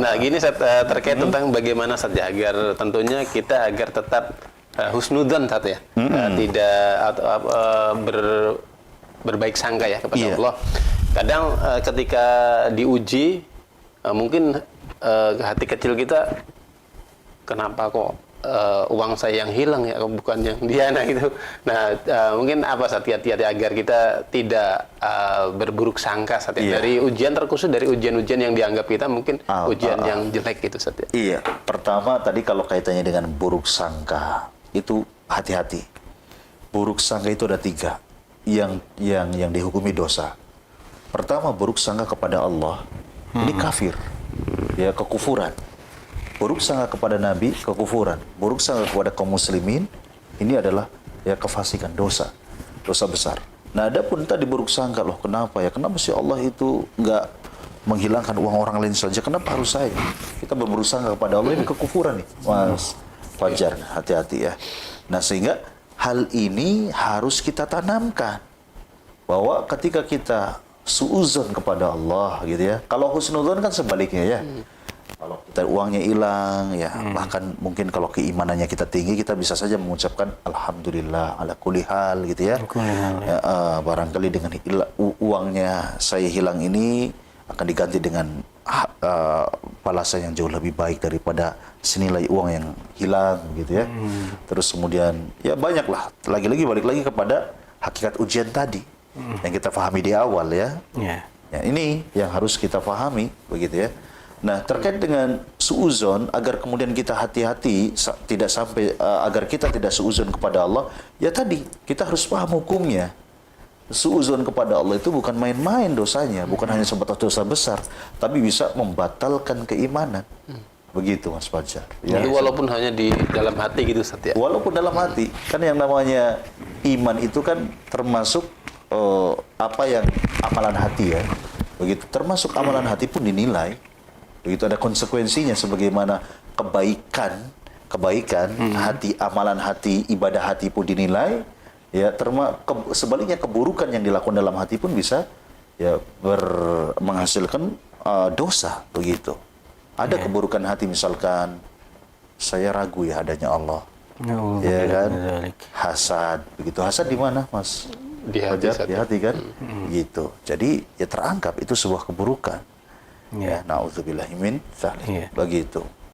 Nah, gini terkait tentang bagaimana saja agar tentunya kita agar tetap husnudzon ya, tidak berbaik sangka ya kepada Allah. Kadang ketika diuji, mungkin hati kecil kita, kenapa kok uang saya yang hilang ya, bukan yang dia, nah gitu. Nah, mungkin apa hati-hati agar kita tidak berburuk sangka dari ujian, terkhusus dari ujian-ujian yang dianggap kita mungkin ujian yang jelek gitu Satya. Iya, pertama tadi kalau kaitannya dengan buruk sangka itu hati-hati. Buruk sangka itu ada 3 yang dihukumi dosa. Pertama, buruk sangka kepada Allah, ini kafir, ya kekufuran. Buruk sangka kepada Nabi, kekufuran. Buruk sangka kepada kaum muslimin, ini adalah ya kefasikan, dosa besar. Nah, ada pun tadi buruk sangka, loh kenapa ya? Kenapa sih Allah itu nggak menghilangkan uang orang lain saja? Kenapa harus saya? Kita berburuk sangka kepada Allah, ini kekufuran nih, Mas Fajar. Hati-hati ya. Nah, sehingga hal ini harus kita tanamkan bahwa ketika kita suuzon kepada Allah gitu ya. Kalau husnudzon kan sebaliknya ya. Kalau kita uangnya hilang ya, bahkan mungkin kalau keimanannya kita tinggi, kita bisa saja mengucapkan alhamdulillah ala kulli hal gitu ya. Ya, barangkali dengan uangnya saya hilang ini akan diganti dengan balasan yang jauh lebih baik daripada senilai uang yang hilang gitu ya. Terus kemudian ya banyaklah, lagi-lagi balik lagi kepada hakikat ujian tadi yang kita pahami di awal ya. Ya, ini yang harus kita pahami begitu ya. Nah, terkait dengan suuzon, agar kemudian kita hati-hati tidak sampai agar kita tidak suuzon kepada Allah, ya tadi kita harus paham hukumnya. Suuzon kepada Allah itu bukan main-main dosanya, bukan hanya sebatas dosa besar, tapi bisa membatalkan keimanan. Begitu Mas Fajar. Ya. Itu walaupun hanya di dalam hati gitu Satya. Walaupun dalam hati, kan yang namanya iman itu kan termasuk apa yang amalan hati ya. Begitu, termasuk amalan hati pun dinilai. Begitu, ada konsekuensinya sebagaimana kebaikan hati, amalan hati, ibadah hati pun dinilai. Ya, sebaliknya keburukan yang dilakukan dalam hati pun bisa ya menghasilkan dosa begitu. Ada keburukan hati, misalkan saya ragu ya adanya Allah. Ya kan? Hasad, begitu. Hasad di mana, Mas? Di hati kan? Gitu. Jadi ya terangkap itu sebuah keburukan. Ya, naudzubillahi min dzalik. Begitu.